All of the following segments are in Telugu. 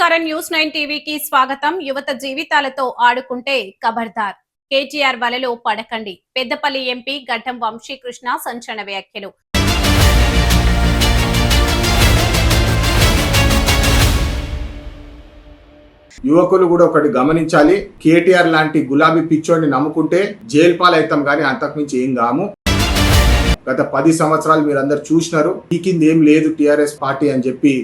నమస్కారం. న్యూస్ 9 టీవీకి స్వాగతం. యువత జీవితాలతో ఆడుకుంటే ఖబర్దార్. కేటీఆర్ వలలో పడకండి. పెద్దపల్లి ఎంపీ గడ్డం వంశీకృష్ణ సంచలన వ్యాఖ్యలు. యువకులు కూడా ఒకటి గమనించాలి. కేటీఆర్ లాంటి గులాబీ పిచ్చోడిని నమ్ముకుంటే జైలు పాలైతాం గానీ అంతకుమించి ఏం కాము. గత 10 సంవత్సరాలు మీరందరూ చూసినారు. ఈ కింద ఏం లేదు టీఆర్ఎస్ పార్టీ అని చెప్పి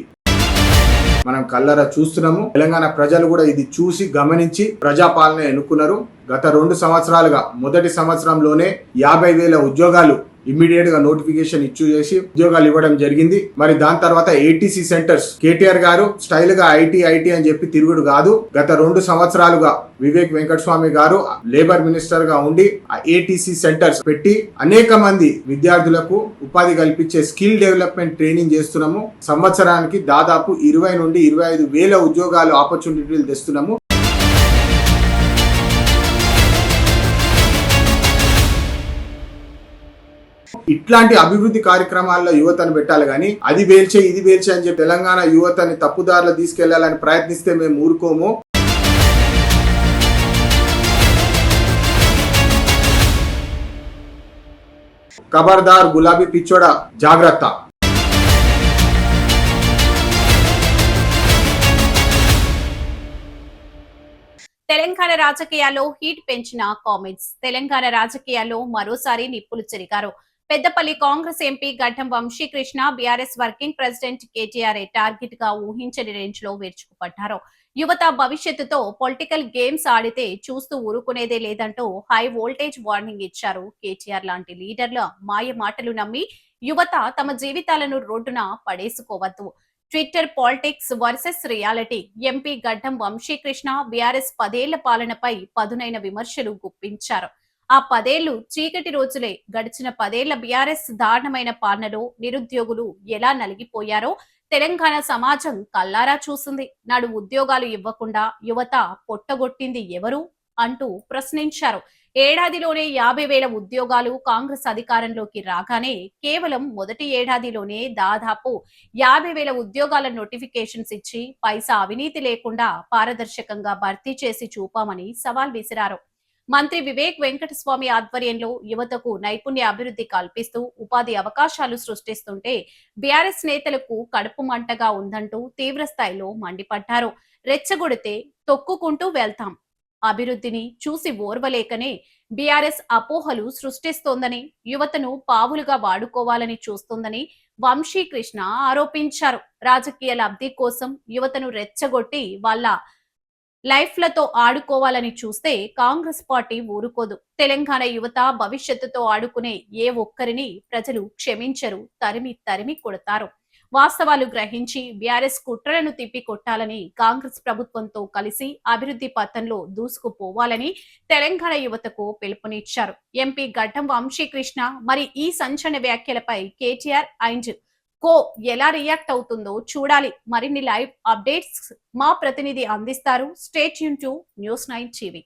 మనం కళ్ళరా చూస్తున్నాము. తెలంగాణ ప్రజలు కూడా ఇది చూసి గమనించి ప్రజాపాలన ఎన్నుకున్నారు. గత 2 సంవత్సరాలుగా మొదటి సంవత్సరంలోనే 50,000 ఉద్యోగాలు ఇమ్మీడియట్ గా నోటిఫికేషన్ ఇష్యూ చేసి ఉద్యోగాలు ఇవ్వడం జరిగింది. మరి దాని తర్వాత ఏటీసీ సెంటర్స్ కేటీఆర్ గారు స్టైల్ గా ఐటీ అని చెప్పి తిరుగుడు కాదు. గత 2 సంవత్సరాలుగా వివేక్ వెంకటస్వామి గారు లేబర్ మినిస్టర్ గా ఉండి ఆ ఏటీసీ సెంటర్స్ పెట్టి అనేక మంది విద్యార్థులకు ఉపాధి కల్పించే స్కిల్ డెవలప్మెంట్ ట్రైనింగ్ చేస్తున్నాము. సంవత్సరానికి దాదాపు 20 నుండి 25,000 ఉద్యోగాలు ఆపర్చునిటీలు తెస్తున్నాము. ఇట్లాంటి అభివృద్ధి కార్యక్రమాల్లో యువతను పెట్టాలి కానీ అది వేల్చే ఇది వేల్చే అని చెప్పి తెలంగాణ యువతని తప్పుదారులు తీసుకెళ్లాలని ప్రయత్నిస్తే మేము ఊరుకోము. ఖబర్దార్ గులాబీ పిచ్చోడా, జాగ్రత్త. తెలంగాణ రాజకీయాల్లో హీట్ పెంచిన కామెంట్స్. తెలంగాణ రాజకీయాల్లో మరోసారి నిప్పులు చెరిగారు. Peddapalli Congress MP Gaddam Vamsikrishna BRS working president KTR target గా ఊహించని రేంజ్ లో విరుచుకుపడ్డారు. యువత భవిష్యత్తుతో పొలిటికల్ గేమ్స్ ఆడితే చూస్తూ ఊరుకునేదే లేదంటూ హై వోల్టేజ్ వార్నింగ్ ఇచ్చారు. కేటీఆర్ లాంటి లీడర్ల మాయ మాటలు నమ్మి యువత తమ జీవితాలను రోడ్డున పడేసుకోవద్దు. Twitter politics versus reality. MP Gaddam Vamsikrishna BRS 10 ఏళ్ల పాలనపై పదునైన విమర్శలు గుప్పించారు. ఆ 10 ఏళ్లు చీకటి రోజులే. గడిచిన 10 ఏళ్ల బీఆర్ఎస్ దారుణమైన పాలనలో నిరుద్యోగులు ఎలా నలిగిపోయారో తెలంగాణ సమాజం కల్లారా చూసింది. నాడు ఉద్యోగాలు ఇవ్వకుండా యువత పొట్టగొట్టింది ఎవరు అంటూ ప్రశ్నించారు. ఏడాదిలోనే 50,000 ఉద్యోగాలు కాంగ్రెస్ అధికారంలోకి రాగానే కేవలం మొదటి ఏడాదిలోనే దాదాపు 50,000 ఉద్యోగాల నోటిఫికేషన్స్ ఇచ్చి పైసా అవినీతి లేకుండా పారదర్శకంగా భర్తీ చేసి చూపామని సవాల్ విసిరారు. మంత్రి వివేక్ వెంకటస్వామి ఆధ్వర్యంలో యువతకు నైపుణ్య అభివృద్ధి కల్పిస్తూ ఉపాధి అవకాశాలు సృష్టిస్తుంటే బీఆర్ఎస్ నేతలకు కడుపు మంటగా ఉందంటూ తీవ్ర స్థాయిలో మండిపడ్డారు. రెచ్చగొడితే తొక్కుకుంటూ వెళ్తాం. అభివృద్ధిని చూసి ఓర్వలేకనే బీఆర్ఎస్ అపోహలు సృష్టిస్తోందని, యువతను పావులుగా వాడుకోవాలని చూస్తోందని వంశీకృష్ణ ఆరోపించారు. రాజకీయ లబ్ధి కోసం యువతను రెచ్చగొట్టి వాళ్ళ లైఫ్లతో ఆడుకోవాలని చూస్తే కాంగ్రెస్ పార్టీ ఊరుకోదు. తెలంగాణ యువత భవిష్యత్తుతో ఆడుకునే ఏ ఒక్కరిని ప్రజలు క్షమించరు, తరిమి తరిమి కొడతారు. వాస్తవాలు గ్రహించి బీఆర్ఎస్ కుట్రలను తిప్పి కొట్టాలని, కాంగ్రెస్ ప్రభుత్వంతో కలిసి అభివృద్ధి పథంలో దూసుకుపోవాలని తెలంగాణ యువతకు పిలుపునిచ్చారు. ఎంపీ గడ్డం వంశీకృష్ణ మరి ఈ సంచలన వ్యాఖ్యలపై కేటీఆర్ అండ్ కో ఎలా రియాక్ట్ అవుతుందో చూడాలి. మరిన్ని లైవ్ అప్డేట్స్ మా ప్రతినిధి అందిస్తారు. Stay tune to news 9 TV.